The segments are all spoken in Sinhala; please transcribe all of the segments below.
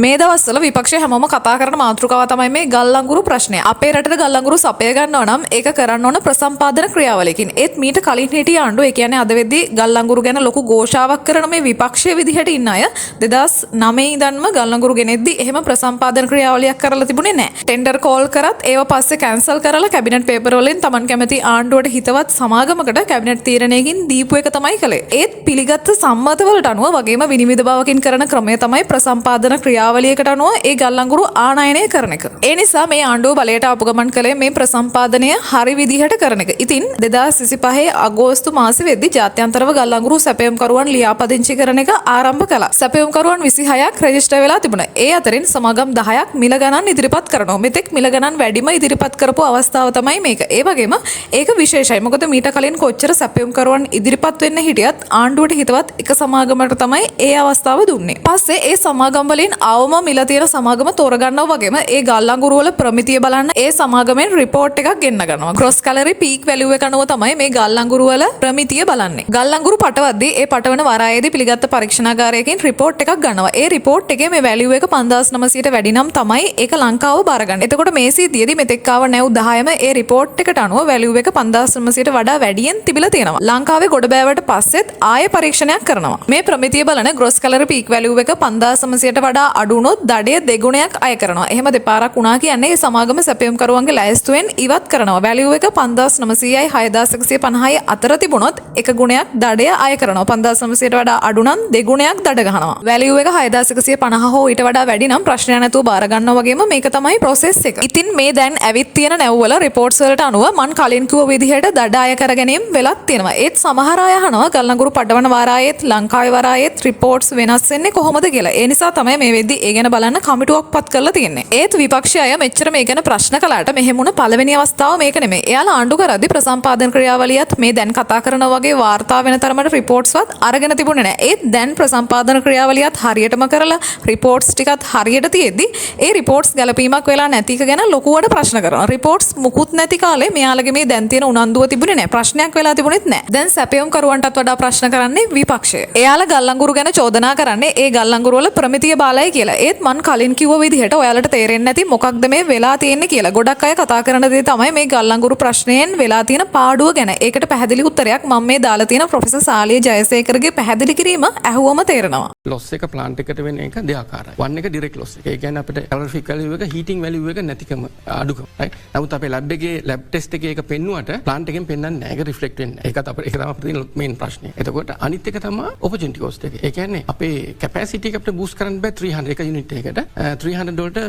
මේ දවස්වල විපක්ෂය හැමෝම කතා කරන මාතෘකාව තමයි මේ ගල්ලංගුරු ප්‍රශ්නය. අපේ රටේ ගල්ලංගුරු සපය ගන්නවා නම් ඒක කරන්න ඕන ප්‍රසම්පාදන ක්‍රියාවලියකින්. ඒත් මීට කලින් හිටිය ආණ්ඩුව, ඒ කියන්නේ අද වෙද්දී ගල්ලංගුරු ගැන ලොකු ഘോഷාවක් කරන මේ විපක්ෂයේ විදිහට ඉන්න අය 2009 ඉඳන්ම ගල්ලංගුරු ගෙනෙද්දී එහෙම ප්‍රසම්පාදන ක්‍රියාවලියක් කරලා තිබුණේ නැහැ. ටෙන්ඩර් කෝල් කරත් ඒව පස්සේ කැන්සල් කරලා කැබිනට් පේපර් වලින් Taman කැමති ආණ්ඩුවට හිතවත් සමාගමකට කැබිනට් තීරණයකින් දීපු එක තමයි කළේ. ඒත් පිළිගත් සම්මත වලට අනුව වගේම විනිවිද බවකින් කරන ක්‍රමය තමයි ප්‍රසම්පාදන ක්‍රියාවලියකට අනුව ඒ ගල්ලංගුරු ආනයනය කරන එක. ඒ නිසා මේ ආණ්ඩුව බලයට ආපු ගමන් කළේ මේ ප්‍රසම්පාදනය හරි විදිහට කරන එක. ඉතින් 2025 අගෝස්තු මාසෙ වෙද්දී ජාත්‍යන්තරව ගල්ලංගුරු සැපයුම්කරුවන් ලියාපදිංචි කරන එක ආරම්භ කළා. සැපයුම්කරුවන් 26ක් රෙජිස්ටර් වෙලා තිබුණා. ඒ අතරින් සමාගම් 10ක් මිල ගණන් ඉදිරිපත් කරනවා. මෙතෙක් මිල ගණන් වැඩිම ඉදිරිපත් කරපු අවස්ථාව තමයි මේක. ඒ වගේම ඒක විශේෂයි. මොකද මීට කලින් කොච්චර සැපයුම්කරුවන් ඉදිරිපත් වෙන්න හිටියත් ආණ්ඩුවට හිතවත් එක සමාගමකට තමයි ඒ අවස්ථාව දුන්නේ. පස්සේ ඒ සමාගම් වලින් අවම මිල තියෙන සමාගම තෝරගන්නවා වගේම ඒ ගල්ලංගුරු වල ප්‍රමිතිය බලන්න ඒ සමාගමෙන් රිපෝට් එකක් ගෙන්න ගන්නවා. ක්‍රොස් කැලරි පීක් වැලියු එක අනුව තමයි මේ ගල්ලංගුරු වල ප්‍රමිතිය බලන්නේ. ගල්ලංගුරු පටවද්දී ඒ පටවන වරායේදී පිළිගත් පරීක්ෂණාගාරයකින් රිපෝට් එකක් ගන්නවා. ඒ රිපෝට් එකේ මේ වැලියු එක 5900ට වැඩි නම් තමයි ඒක ලංකාව බාරගන්නේ. එතකොට මේ සිද්ධියේදී මෙතෙක් ආව නැව් 10ම ඒ රිපෝට් එකට අනුව වැලියු එක 5900ට වඩා වැඩියෙන් තිබිලා තියෙනවා. ලංකාවේ ගොඩ බෑවට පස්සෙත් ආයෙ පරීක්ෂණයක් කරනවා. මේ ප්‍රමිතිය බලන ග්‍රොස් කැලරි පීක් වැලියු එක 5900ට වඩා අඩු වුණොත් දඩය දෙගුණයක් අය කරනවා. එහෙම දෙපාරක් වුණා කියන්නේ ඒ සමාගම සැපයුම්කරුවන්ගේ ලැයිස්තුවෙන් ඉවත් කරනවා. වැලියු එක 5900යි 6150යි අතර තිබුණොත් එක ගුණයක් දඩය අය කරනවා. 5900ට වඩා අඩු නම් දෙගුණයක් දඩ ගහනවා. වැලියු එක 6150 හෝ ඊට වඩා වැඩි නම් ප්‍රශ්නයක් නැතුව බාර ගන්නවා වගේම මේක තමයි process එක. ඉතින් මේ දැන් ඇවිත් තියෙන නැව්වල රිපෝට්ස් වලට අනුව මන් කලින් කිව්ව විදිහට දඩ අය කර ගැනීම වෙලක් තියෙනවා. ඒත් සමහර අය අහනවා ගල්ලංගුරු පඩවන වාරායෙත් ලංකාවේ වාරායෙත් රිපෝට්ස් වෙනස් වෙන්නේ කොහොමද කියලා. ඒ නිසා තමයි මේ වෙද්දී ඒ ගැන බලන්න කමිටුවක් පත් කරලා තියෙන්නේ. ඒත් විපක්ෂය අය මෙච්චර මේ ගැන ප්‍රශ්න කළාට මෙහෙම වුණ පළවෙනි අවස්ථාව මේක නෙමෙයි. එයාලා ආණ්ඩු කරද්දී ප්‍රසම්පාදන ක්‍රියාවලියත් මේ දැන් කතා කරන වගේ වාර්තා වෙන තරමට රිපෝට්ස්වත් අරගෙන තිබුණේ නැහැ. ඒත් දැන් ප්‍රසම්පාදන ක්‍රියාවලියත් හරියටම කරලා රිපෝට්ස් ටිකත් හරියට තියෙද්දි ඒ රිපෝට්ස් ගැලපීමක් වෙලා නැති එක ගැන ලොකුවට ප්‍රශ්න කරනවා. රිපෝට්ස් මුකුත් නැති කාලේ මෙයාලගේ මේ දැන් තියෙන උනන්දුව තිබුණේ නැහැ. ප්‍රශ්නයක් වෙලා තිබුණෙත් නැහැ. දැන් සැපයුම් කරුවන්ටත් වඩා ප්‍රශ්න කරන්නේ විපක්ෂය. එයාලා ගල්ලංගුරු ගැන චෝදනා කරන්නේ ඒ ගල්ලංගුරු වල ප්‍රමිතිය බාලයි කියලා. ඒත් මන් කලින් කිව්ව විදිහට ඔයාලට තේරෙන්නේ නැති මොකක්ද මේ වෙලා තියෙන්නේ කියලා. ගොඩක් අය කතා කරන දේ තමයි මේ ගල්ලංගුරු ප්‍රශ්නයෙන් වෙලා තියෙන පාඩුව ගැන. ඒකට පැහැදිලි උත්තරයක් මම මේ දාලා තියෙන ප්‍රොෆෙසර් සාලිය ජයසේකරගේ පැහැදිලි කිරීම ඇහුවම තේරෙනවා. ලොස් එක ප්ලාන්ට් එකට වෙන එක දෙආකාරයි. වන් එක ඩිරෙක්ට් ලොස් එක. ඒ කියන්නේ අපිට කැලරිෆික් වැලියු එක හීටින් වැලියු එක නැතිකම අඩුකම. රයිට්. නමුත් අපේ ලැබ් එකේ ලැබ් ටෙස්ට් එකේ ඒක පෙන්නුවට ප්ලාන්ට් එකෙන් පෙන්වන්නේ නැහැ. ඒක රිෆ්ලෙක්ට් වෙන්නේ නැහැ. ඒකත් අපිට ඒක තමයි අපිට තියෙන මේන් ප්‍රශ්නේ. එතකොට අනිත් එක තමයි ඔපචුනිටි කොස්ට් එක. ඒ කියන්නේ අපේ කැපැසිටි එක අපිට බූස්ට් කරන්න බෑ 300 එක යුනිට් එකකට. $300 වලට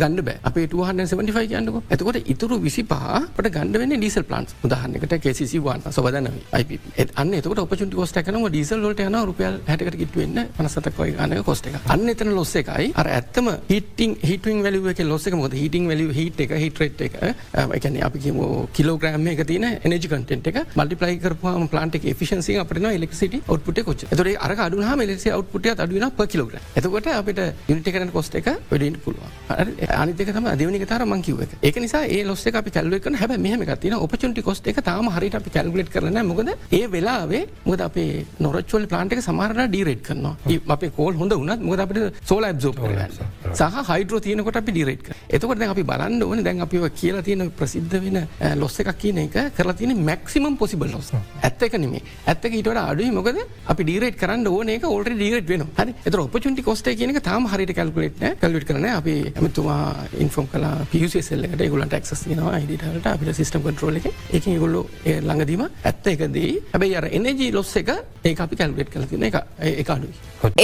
ගන්න බෑ. අපේ 275 කියන්නකෝ. එතකොට ඉතුරු 25 අපිට ගන්න වෙන්නේ ඩීසල් ප්ලාන්ට්ස්. උදාහරණයකට KCC1 සොබදනවි IPP. අන්න එතකොට ඔපචුනිටි කොස්ට් එක කරනවා ඩීසල් වලට යනවා රුපියල් 60කට කිට්ටු වෙන්න 57ක් වගේ ගන්න කොස්ට් එක. අන්න එතන ලොස් එකයි. අර ඇත්තම හීටින් වැලියු එකේ ලොස් එක මොකද හීටින් වැලියු හීට් එක හීට් රේට් එක ඒ කියන්නේ අපි කියමු කිලෝග්‍රෑම් එකක තියෙන එනර්ජි කන්ටෙන්ට් එක මල්ටිප්ලයි කරපුවාම ප්ලාන්ට් එකේ එෆිෂියන්සි එක අපිට එනවා ඉලෙක්ට්‍රිසිටි අවුට්පුට් එක කොච්චර. එතකොට අරක අඩු වුණාම ඉලෙක්ට්‍රිසිටි අවුට්පුට් එකත් අඩු වෙනවා per කිලෝග්‍රෑම්. එතකොට අපිට යුනිට් එකකට කොස්ට් එක වැඩි වෙන්න පුළුවන්. හරි. අනිත් එක තමයි දෙවෙනි එක තමයි මම කිව්ව එක. ඒක නිසා ඒ ලොස් එක අපි කැල්කුලේට් කරන හැබැයි මෙහෙම එකක් තියෙනවා ඔපචුනිටි කොස්ට් එක තාම හරියට අපි කැල්කුලේට් කරලා නැහැ. මොකද ඒ වෙලාවේ මොකද අපේ නොරොච්චෝලි ප්ලාන්ට් එක සමහරවල් ඩීරේට් කරනවා. අපේ කෝල් හොඳ වුණත් මොකද අපිට සෝලාර් ඇබ්සෝබ් කරගන්න. සහ හයිඩ්‍රෝ තියෙනකොට අපි ඩීරේට් කරනවා. එතකොට දැන් අපි බලන්න ඕනේ දැන් අපි ඔය කියලා තියෙන ප්‍රසිද්ධ වෙන ලොස් එකක් කියන එක කරලා තියෙන්නේ මැක්සිමම් පොසිබල් ලොස්. ඇත්ත එක නෙමෙයි. ඇත්ත එක ඊට වඩා අඩුයි මොකද අපි ඩීරේට් කරන්න ඕනේ ඒක ඕල්රෙඩි ඩීරේට් වෙනවා. හරි. ඒතර ඔපචුනිටි කොස්ට් එක කියන එක තාම හරියට කැල්කුලේට් කරලා නැහැ. අපි එමෙතුමා ඉන්ෆෝම් කළා PUCSL එකට ඒගොල්ලන්ට ඇක්සස් තියෙනවා ID වලට අපිට සිස්ටම් කන්ට්‍රෝල් එකේ. ඒකෙන් ඒගොල්ලෝ ඒ ළඟදීම ඇත්ත එකදී හැබැයි අර එනර්ජි ලොස් එක ඒක අපි කැල්කුලේට් කරලා තියෙන එක අඩුයි.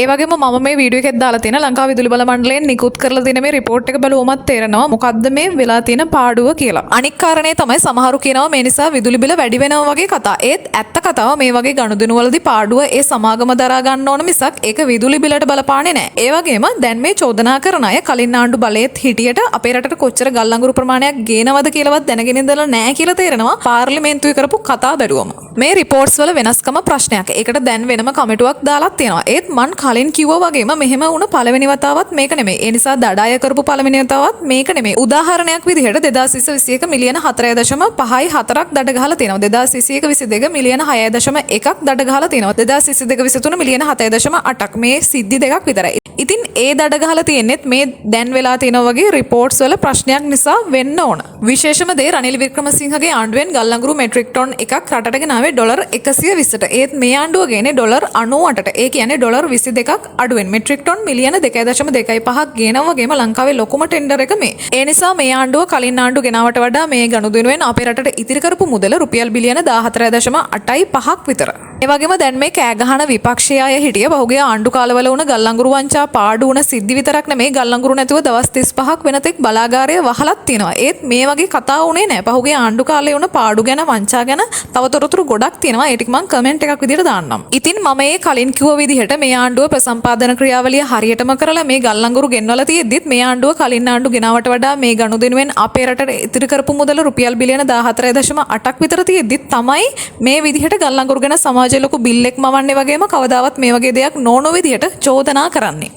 ඒ වගේම මම මේ වීඩියෝ එකෙත් දාලා තියෙන ලංකා විදුලි බල මණ්ඩලයෙන් නිකුත් කරලා තියෙන මේ රිපෝට් එක බලුවමත් තේරෙනවා මොකද්ද මේ වෙලා තියෙන පාඩුව කියලා. අනික් කාරණේ තමයි සමහරු කියනවා මේ නිසා විදුලි බිල වැඩි වෙනවා වගේ කතා. ඒත් ඇත්ත කතාව මේ වගේ ගනුදෙනු වලදී පාඩුව ඒ සමාගම දරා ගන්න ඕන මිසක් ඒක විදුලි බිලට බලපාන්නේ නැහැ. ඒ වගේම දැන් මේ චෝදනා කරන අය කලින් ආණ්ඩු බලයේත් හිටියට අපේ රටට කොච්චර ගල්ලංගුරු ප්‍රමාණයක් ගේනවද කියලාවත් දැනගෙන ඉඳලා නැහැ කියලා තේරෙනවා පාර්ලිමේන්තුවේ කරපු කතා බැලුවම. මේ රිපෝට්ස් වල වෙනස්කම ප්‍රශ්නයක්. ඒකට දැන් වෙනම කමිටුවක් දාලා තියෙනවා. ඒත් මන් කලින් කිව්වා වගේම මෙහෙම වුණ පළවෙනි වතාවත් මේක නෙමෙයි. ඒ නිසා දඩාය කරපු පළවෙනි වතාවත් මේක නෙමෙයි. උදාහරණයක් විදිහට 2021 මිලියන 4.4ක් දඩ ගහලා තියෙනවා. 2021 මිලියන 6.1ක් දඩ ගහලා තියෙනවා. 2022 මිලියන 7.8ක් මේ සිද්ධි දෙකක් විතරයි. ඉතින් ඒ දඩ ගහලා තියෙන්නෙත් මේ දැන් වෙලා තියෙනවා වගේ රිපෝර්ට්ස් වල ප්‍රශ්නයක් නිසා වෙන්න ඕන. විශේෂම දේ රනිල් වික්‍රමසිංහගේ ආණ්ඩුවෙන් ගල්ලංගුරු මෙට්‍රික් ටොන් එකක් රටට ගෙනාවේ ඩොලර් 120ට. ඒත් මේ ආණ්ඩුව ගේනේ ඩොලර් 98ට. ඒ කියන්නේ ඩොලර් 22ක් අඩුවෙන් මෙට්‍රික් ටොන් මිලියන 2.25ක් ගේනවා වගේම ලංකාවේ ලොකුම ටෙන්ඩර් එක මේ. ඒ නිසා මේ ආණ්ඩුව කලින් ආණ්ඩුව ගෙනාවට වඩා මේ ගනුදෙනුවෙන් අපේ රටට ඉතිරි කරපු මුදල රුපියල් බිලියන 14.85ක් විතර. ඒ වගේම දැන් මේ කෑ ගහන විපක්ෂයේ අය හිටිය පහුගිය ආණ්ඩු කාලවල වුණ ගල්ලංගුරු වංචා පාඩු වුණ සිද්ධි විතරක් නෙමෙයි ගල්ලංගුරු නැතුව දවස් 35ක් වෙනතෙක් බලාගාරය වහලත් තියෙනවා. ඒත් මේ වගේ කතා වුණේ නැහැ. පහුගිය ආණ්ඩු කාලේ වුණ පාඩු ගැන වංචා ගැන තව තොරතුරු ගොඩක් තියෙනවා. ඒ ටික මම කමෙන්ට් එකක් විදිහට දාන්නම්. ඉතින් මම මේ කලින් කිව්ව විදිහට මේ ආණ්ඩුව ප්‍රසම්පාදන ක්‍රියාවලිය හරියටම කරලා මේ ගල්ලංගුරු ගෙන්වලා තියෙද්දිත් මේ ආණ්ඩුව කලින් ආණ්ඩු ගෙනාවට වඩා මේ ගනුදෙනුවෙන් අපේ රටට ඉතිරි කරපු මුදල රුපියල් බිලියන 14.8ක් විතර තියෙද්දිත් තමයි මේ විදිහට ගල්ලංගුරු ගැන සමාජයේ ලොකු බිල් එකක් මවන්නේ වගේම කවදාවත් මේ වගේ දෙයක් නොවන විදිහට චෝදනා කරන්නේ.